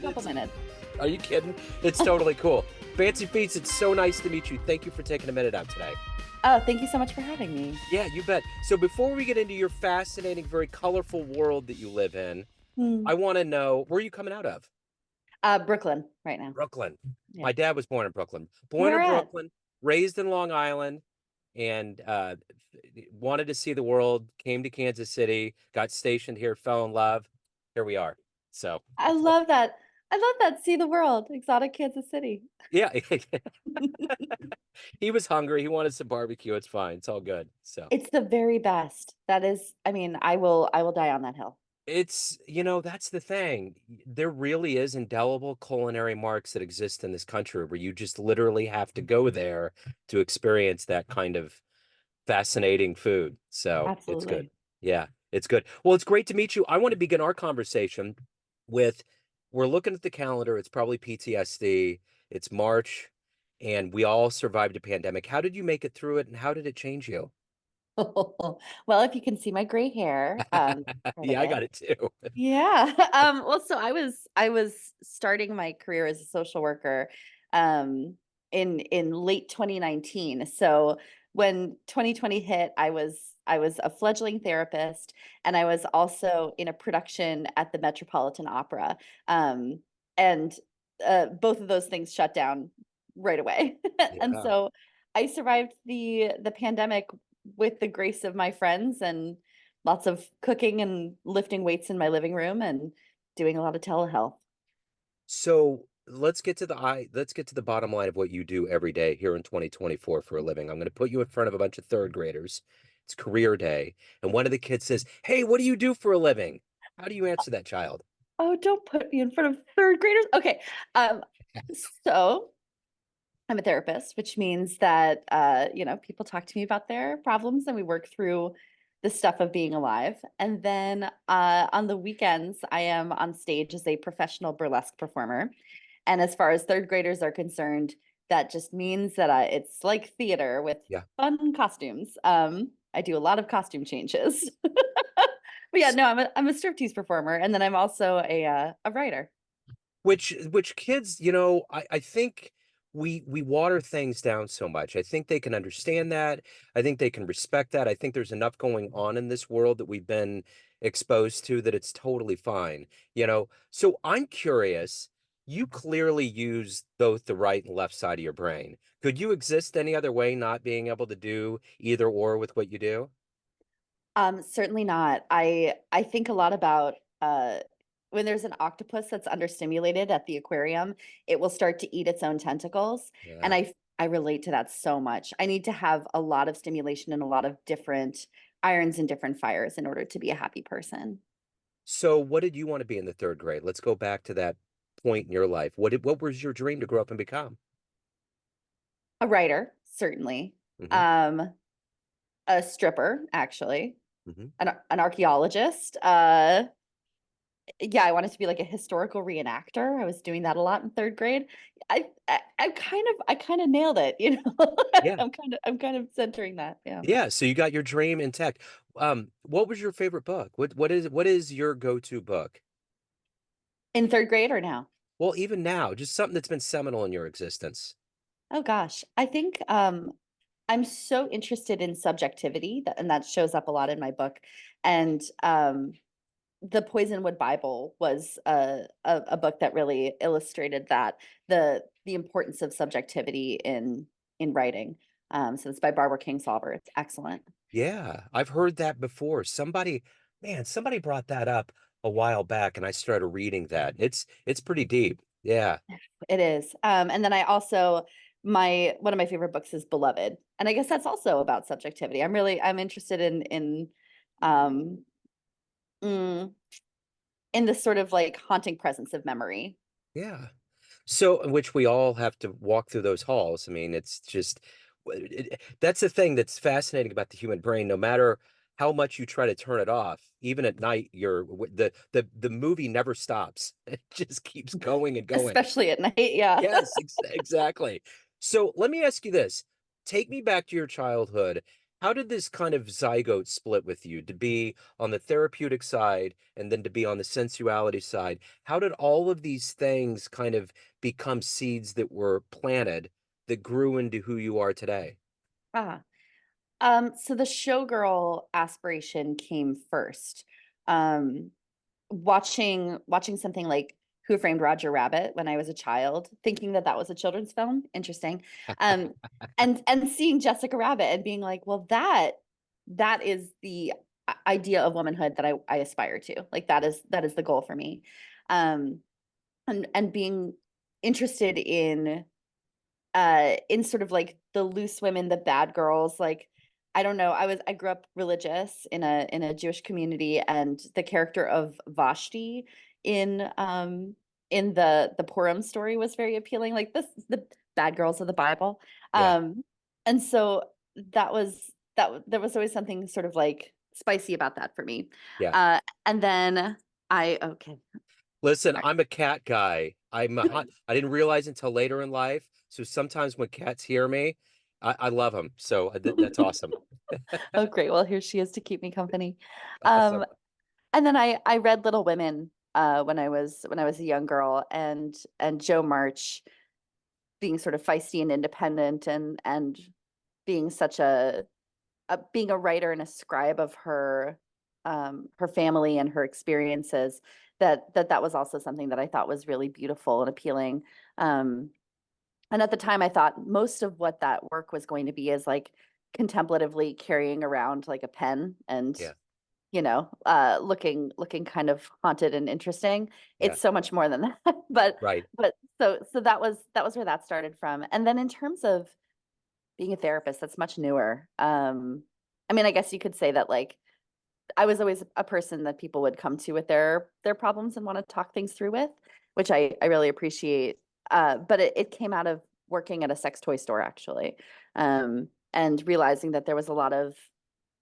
Couple minutes. Are you kidding? It's totally cool. Fancy Feats, it's so nice to meet you. Thank you for taking a minute out today. Oh, thank you so much for having me. Yeah, you bet. So before we get into your fascinating, very colorful world that you live in, I Hmm. want to know, where are you coming out of? Brooklyn right now. Brooklyn. Yeah. My dad was born in Brooklyn. Born Where in at? Brooklyn, raised in Long Island, and wanted to see the world, came to Kansas City, got stationed here, fell in love. Here we are. So I love that. I love that. See the world. Exotic Kansas City. yeah, he was hungry. He wanted some barbecue. It's fine. It's all good. So It's the very best. That is, I mean, I will die on that hill. that's the thing. There really is indelible culinary marks that exist in this country where you just literally have to go there to experience that kind of fascinating food. So it's good. Absolutely. Yeah, it's good. Well, it's great to meet you. I want to begin our conversation with, we're looking at the calendar. It's probably PTSD. It's March, and we all survived a pandemic. How did you make it through it, and how did it change you? Well, if you can see my gray hair, part of Yeah, I it. got it too. Yeah. Well, so I was starting my career as a social worker um in late 2019. So when 2020 hit, I was a fledgling therapist, and I was also in a production at the Metropolitan Opera. And both of those things shut down right away. And Yeah. so I survived the pandemic with the grace of my friends and lots of cooking and lifting weights in my living room and doing a lot of telehealth. So let's get to the bottom line of what you do every day here in 2024 for a living. I'm going to put you in front of a bunch of third graders. It's career day, and one of the kids says, "Hey, what do you do for a living?" How do you answer that child? Oh, don't put me in front of third graders. Okay. Um, so I'm a therapist, which means that people talk to me about their problems and we work through the stuff of being alive. And then on the weekends, I am on stage as a professional burlesque performer. And as far as third graders are concerned, that just means that it's like theater with Yeah. fun costumes. I do a lot of costume changes. But yeah, no, I'm a striptease performer, and then I'm also a writer. Which kids, I think we water things down so much. I think they can understand that. I think they can respect that. I think there's enough going on in this world that we've been exposed to that it's totally fine. So I'm curious, you clearly use both the right and left side of your brain. Could you exist any other way, not being able to do either or with what you do? Certainly not. I think a lot about when there's an octopus that's understimulated at the aquarium, it will start to eat its own tentacles. And Yeah. I relate to that so much. I need to have a lot of stimulation and a lot of different irons and different fires in order to be a happy person. So what did you want to be in the third grade? Let's go back to that point in your life. What was your dream to grow up and become? A writer, certainly. Hmm. Um, a stripper, actually. Hmm. An archaeologist. Yeah, I wanted to be like a historical reenactor. I was doing that a lot in third grade. I kind of nailed it, you know. Yeah. I'm kind of centering that. Yeah. Yeah. So you got your dream intact. What was your favorite book? What is your go-to book? In third grade or now? Well, even now, just something that's been seminal in your existence. Oh gosh. I think I'm so interested in subjectivity and that shows up a lot in my book. And the Poisonwood Bible was a book that really illustrated that the importance of subjectivity in writing. So it's by Barbara Kingsolver. It's excellent. Yeah, I've heard that before. Somebody brought that up a while back, and I started reading that. It's pretty deep. Yeah. It is. And then I also my one of my favorite books is Beloved, and I guess that's also about subjectivity. I'm interested um mm, in this sort of like haunting presence of memory. Yeah. So, in which we all have to walk through those halls. I mean, it's just that's the thing that's fascinating about the human brain. No matter how much you try to turn it off, even at night, the movie never stops. It just keeps going and going. Especially at night. Yeah. Yes, exactly. So let me ask you this. Take me back to your childhood. How did this kind of zygote split with you to be on the therapeutic side and then to be on the sensuality side? How did all of these things kind of become seeds that were planted that grew into who you are today? Ah, so the showgirl aspiration came first. Um, watching something like Who Framed Roger Rabbit when I was a child, thinking that that was a children's film. Interesting. Um, and seeing Jessica Rabbit and being like, well, that is the idea of womanhood that I aspire to. Like that is the goal for me. Um, and being interested in sort of like the loose women, the bad girls. Like I don't know, I grew up religious in a Jewish community, and the character of Vashti in the Purim story was very appealing. Like this, the bad girls of the Bible. Yeah, And so there was always something sort of like spicy about that for me. yeah. And then okay. Listen, Sorry. I'm a cat guy. I didn't realize until later in life. So sometimes when cats hear me, I love them. So that's awesome. Oh, great. Well, here she is to keep me company. Awesome. Um, and then I read Little Women when I was a young girl, and Joe March being sort of feisty and independent, and being such a being a writer and a scribe of her family and her experiences, that was also something that I thought was really beautiful and appealing. Um, and at the time, I thought most of what that work was going to be is like contemplatively carrying around like a pen and, Yeah, looking kind of haunted and interesting. yeah, It's so much more than that. But right. so that was where that started from. And then in terms of being a therapist, that's much newer. I mean, I guess you could say that like I was always a person that people would come to with their problems and want to talk things through with, which I really appreciate. But it came out of working at a sex toy store actually, and realizing that there was a lot of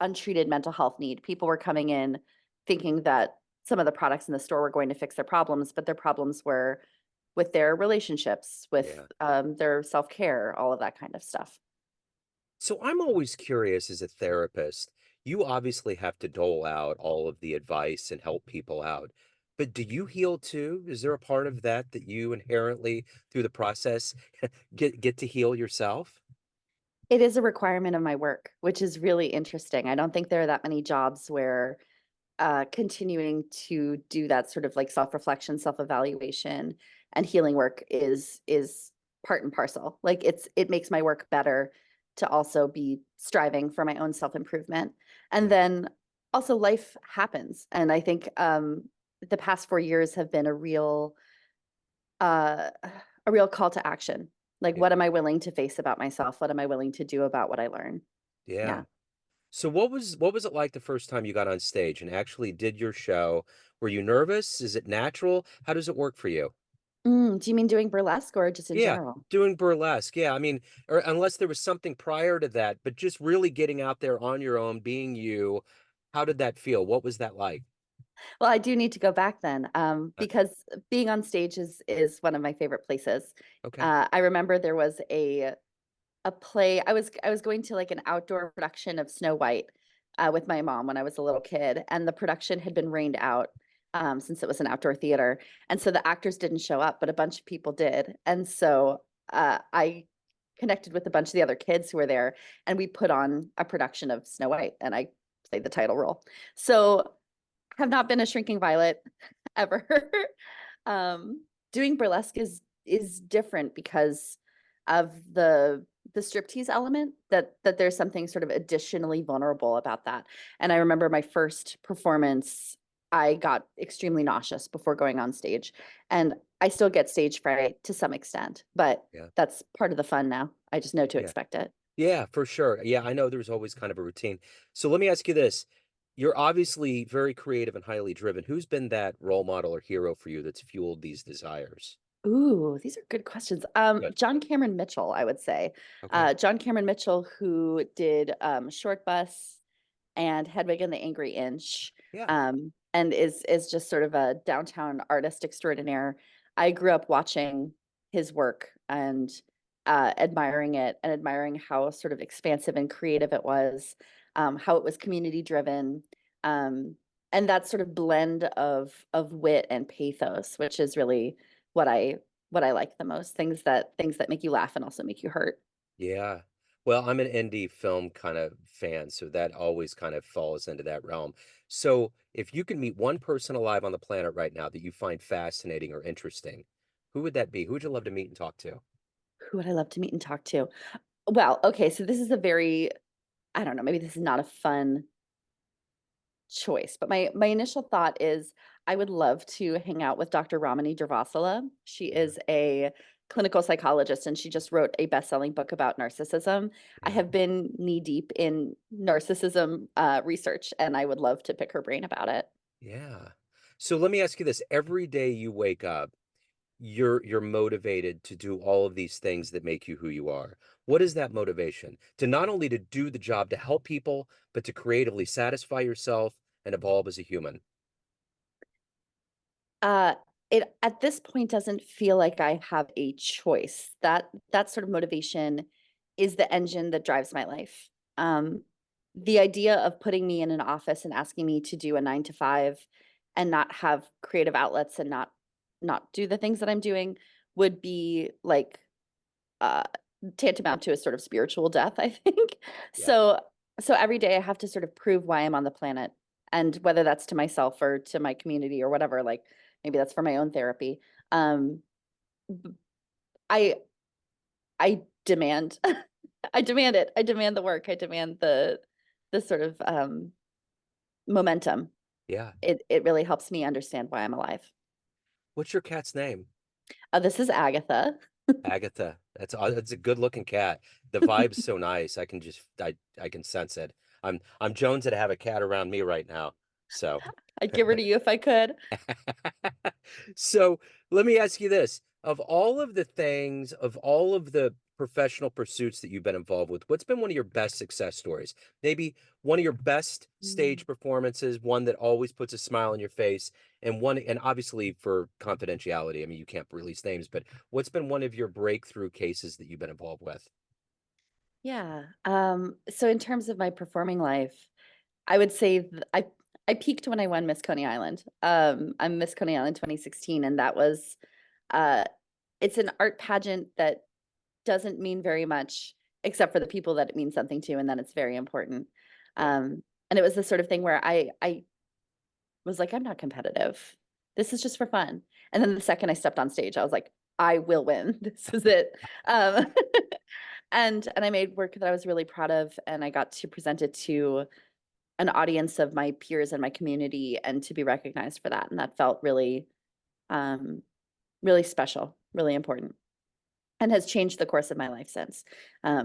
untreated mental health need. People were coming in thinking that some of the products in the store were going to fix their problems, but their problems were with their relationships, with Yeah. their self care, all of that kind of stuff. So I'm always curious as a therapist, you obviously have to dole out all of the advice and help people out. But do you heal too? Is there a part of that that you inherently through the process get to heal yourself? It is a requirement of my work, which is really interesting. I don't think there are that many jobs where continuing to do that sort of like self-reflection, self-evaluation, and healing work is part and parcel. Like it makes my work better to also be striving for my own self-improvement. And Yeah. then also life happens. And I think the past 4 years have been uh, a real call to action. Like, what Yeah. am I willing to face about myself? What am I willing to do about what I learn? Yeah. Yeah. So what was it like the first time you got on stage and actually did your show? Were you nervous? Is it natural? How does it work for you? Do you mean doing burlesque or just in Yeah, general? doing burlesque. Yeah, I mean, or unless there was something prior to that, but just really getting out there on your own, being you. How did that feel? What was that like? Well, I do need to go back then, Uh, because being on stage is one of my favorite places. okay. I remember there was a play. I was going to like an outdoor production of Snow White with my mom when I was a little kid, and the production had been rained out since it was an outdoor theater, and so the actors didn't show up, but a bunch of people did, and so I connected with a bunch of the other kids who were there, and we put on a production of Snow White, and I played the title role. So have not been a shrinking violet ever. um, Doing burlesque is different because of the striptease element, that there's something sort of additionally vulnerable about that. And I remember my first performance, I got extremely nauseous before going on stage, and I still get stage fright to some extent, but Yeah. that's part of the fun now. I just know to Yeah. expect it. Yeah, for sure. Yeah, I know there's always kind of a routine. So let me ask you this. You're obviously very creative and highly driven. Who's been that role model or hero for you that's fueled these desires? Ooh, these are good questions. Good. John Cameron Mitchell, I would say. Okay. John Cameron Mitchell, who did Short Bus and Hedwig and the Angry Inch, Yeah. and is just sort of a downtown artist extraordinaire. I grew up watching his work and admiring it, and admiring how sort of expansive and creative it was. how it was community driven, um, and that sort of blend of wit and pathos, which is really what I like the most. Things that make you laugh and also make you hurt. Yeah. Well, I'm an indie film kind of fan, so that always kind of falls into that realm. So, if you can meet one person alive on the planet right now that you find fascinating or interesting, who would that be? Who would you love to meet and talk to? Who would I love to meet and talk to? Well, okay, so this is a very, I don't know, maybe this is not a fun choice, but my initial thought is I would love to hang out with Dr. Ramani Durvasula. She Yeah. is a clinical psychologist and she just wrote a best-selling book about narcissism. I Yeah. have been knee deep in narcissism research and I would love to pick her brain about it. Yeah. So let me ask you this. Every day you wake up, you're motivated to do all of these things that make you who you are. What is that motivation? To not only to do the job to help people, but to creatively satisfy yourself and evolve as a human. Uh, it at this point doesn't feel like I have a choice. That sort of motivation is the engine that drives my life. The idea of putting me in an office and asking me to do a 9 to 5 and not have creative outlets and not do the things that I'm doing would be like uh tantamount to a sort of spiritual death, I think. Yeah. So every day I have to sort of prove why I'm on the planet, and whether that's to myself or to my community or whatever, like maybe that's for my own therapy. Um b- I I demand I demand it. I demand the work. I demand the sort of momentum. Yeah. It really helps me understand why I'm alive. What's your cat's name? This is Agatha. Agatha. That's a good looking cat. The vibe's so nice. I can sense it. I'm Jones to have a cat around me right now. So I'd give her to you if I could. So let me ask you this. Of all of the things, of all of the professional pursuits that you've been involved with, what's been one of your best success stories? Maybe one of your best Mm. stage performances, one that always puts a smile on your face, and obviously for confidentiality, I mean, you can't release names, but what's been one of your breakthrough cases that you've been involved with? Yeah. So in terms of my performing life, I would say I peaked when I won Miss Coney Island. I'm Miss Coney Island 2016, and that was uh it's an art pageant that doesn't mean very much except for the people that it means something to, and then it's very important. Yeah. And it was the sort of thing where I was like, I'm not competitive. This is just for fun. And then the second I stepped on stage, I was like, I will win. This is it. Um, and I made work that I was really proud of, and I got to present it to an audience of my peers and my community, and to be recognized for that. And that felt really, um, really special, really important, and has changed the course of my life since.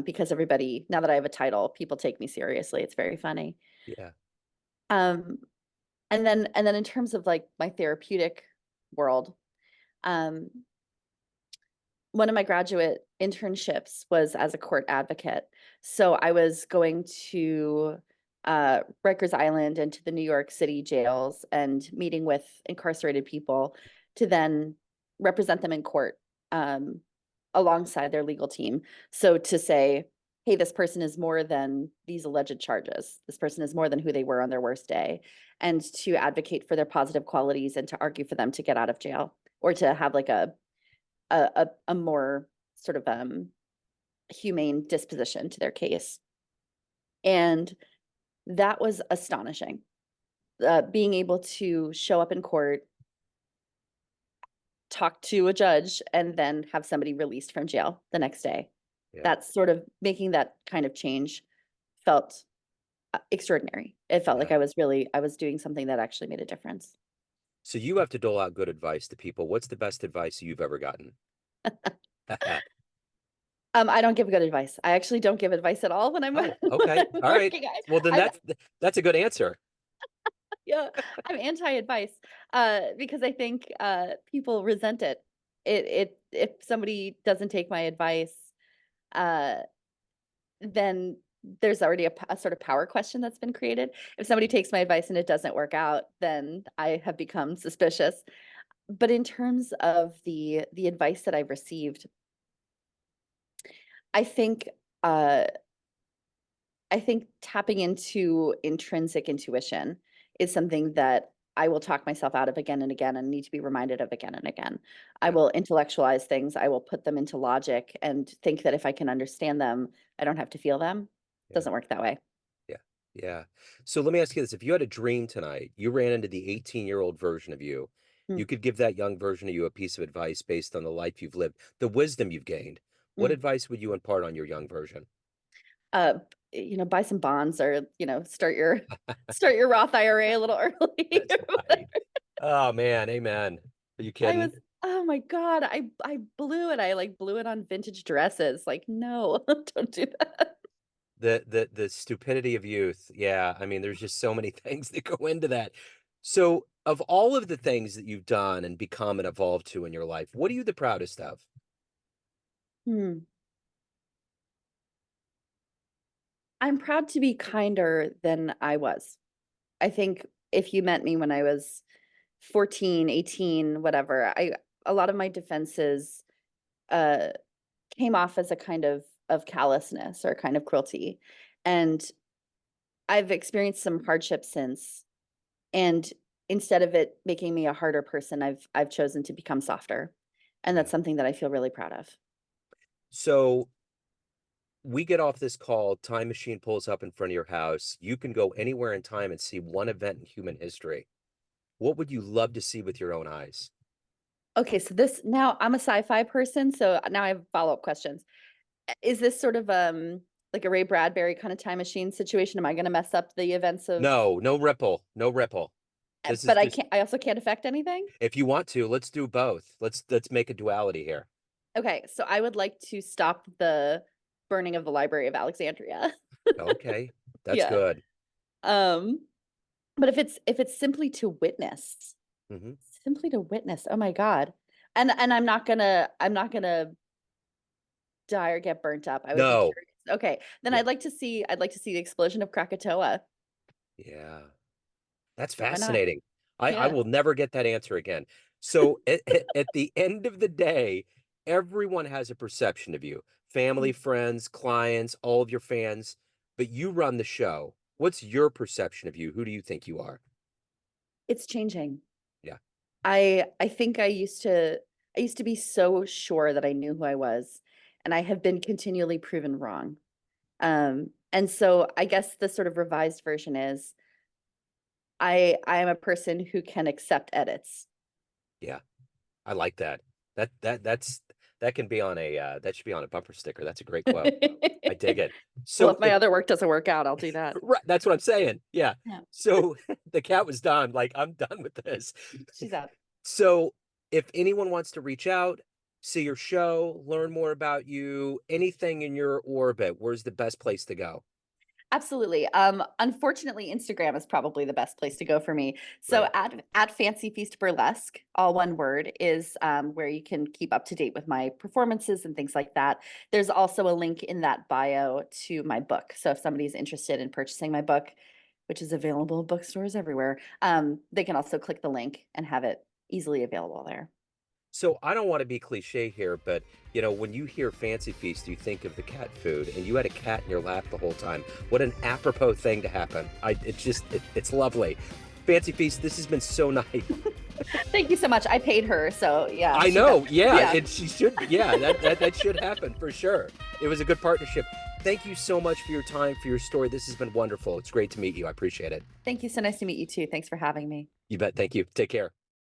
Because everybody, now that I have a title, people take me seriously. It's very funny. Yeah. Um, and then in terms of like my therapeutic world, um, one of my graduate internships was as a court advocate. So I was going to Rikers Island and to the New York City jails and meeting with incarcerated people to then represent them in court, um, alongside their legal team. So to say, hey, this person is more than these alleged charges. This person is more than who they were on their worst day, and to advocate for their positive qualities and to argue for them to get out of jail, or to have like a more sort of humane disposition to their case. And that was astonishing. Being able to show up in court, talk to a judge, and then have somebody released from jail the next day. Yeah. That's sort of making that kind of change felt extraordinary. It felt Yeah. like I was doing something that actually made a difference. So you have to dole out good advice to people. What's the best advice you've ever gotten? I don't give good advice. I actually don't give advice at all when I'm, when Oh, okay. I'm All right. working. Well, then I'm that's a good answer. Yeah, I'm anti-advice, because I think people resent it. If somebody doesn't take my advice, uh, then there's already a sort of power question that's been created. If somebody takes my advice and it doesn't work out, then I have become suspicious. But in terms of the advice that I've received, I think uh, I think tapping into intrinsic intuition is something that I will talk myself out of again and again and need to be reminded of again and again. I Yeah, will intellectualize things, I will put them into logic and think that if I can understand them, I don't have to feel them. yeah, Doesn't work that way. yeah, yeah. So let me ask you this. If you had a dream tonight, you ran into the 18-year-old version of you, Mm, you could give that young version of you a piece of advice based on the life you've lived, the wisdom you've gained. What mm. advice would you impart on your young version? Uh, buy some bonds or, start your Roth IRA a little early. That's right. Oh man, amen. Are you I kidding? was, oh my God, I blew it. I like blew it on vintage dresses. Like, no, don't do that. The stupidity of youth. Yeah, I mean, there's just so many things that go into that. So, of all of the things that you've done and become and evolved to in your life, what are you the proudest of? Hmm. I'm proud to be kinder than I was. I think if you met me when I was 14, 18, whatever, a lot of my defenses uh came off as a kind of callousness or kind of cruelty. And I've experienced some hardship since. And instead of it making me a harder person, I've chosen to become softer. And Yeah. that's something that I feel really proud of. So, we get off this call, time machine pulls up in front of your house. You can go anywhere in time and see one event in human history. What would you love to see with your own eyes? Okay, so this now I'm a sci-fi person, so now I have follow-up questions. Is this sort of like a Ray Bradbury kind of time machine situation? Am I going to mess up the events of No, no ripple, no ripple. This is but just I also can't affect anything? if you want to, let's do both. Let's make a duality here. Okay, so I would like to stop the burning of the Library of Alexandria. Okay, that's Yeah. good. Um, but if it's Hmm. simply to witness, oh my God. And I'm not gonna die or get burnt up. I would be No. curious. Okay, then Yeah. I'd like to see the explosion of Krakatoa. Yeah. That's Why not? fascinating. I Yeah. will never get that answer again. So at the end of the day, everyone has a perception of you. Family, Mm. friends, clients, all of your fans, but you run the show. What's your perception of you? Who do you think you are? It's changing. Yeah. I think I used to be so sure that I knew who I was, and I have been continually proven wrong. And so I guess the sort of revised version is I am a person who can accept edits. Yeah. I like that. That's that can be on a that should be on a bumper sticker. That's a great quote. I dig it. Well, So if my if other work doesn't work out, I'll do that. right, that's what I'm saying. Yeah. Yeah, So the cat was done. Like, I'm done with this. she's out. So if anyone wants to reach out, see your show, learn more about you, anything in your orbit, where's the best place to go? Absolutely. Unfortunately, Instagram is probably the best place to go for me. So Right. at Fancy Feast Burlesque, all one word, is where you can keep up to date with my performances and things like that. There's also a link in that bio to my book. So if somebody's interested in purchasing my book, which is available in bookstores everywhere, they can also click the link and have it easily available there. So I don't want to be cliche here, but when you hear Fancy Feast, you think of the cat food, and you had a cat in your lap the whole time. What an apropos thing to happen. It's lovely. Fancy Feast, this has been so nice. Thank you so much. I paid her, so yeah, I she know, yeah, yeah. and she should, yeah, that should happen for sure. It was a good partnership. Thank you so much for your time, for your story. This has been wonderful. It's great to meet you. I appreciate it. Thank you. So nice to meet you too. Thanks for having me. You bet. Thank you. Take care.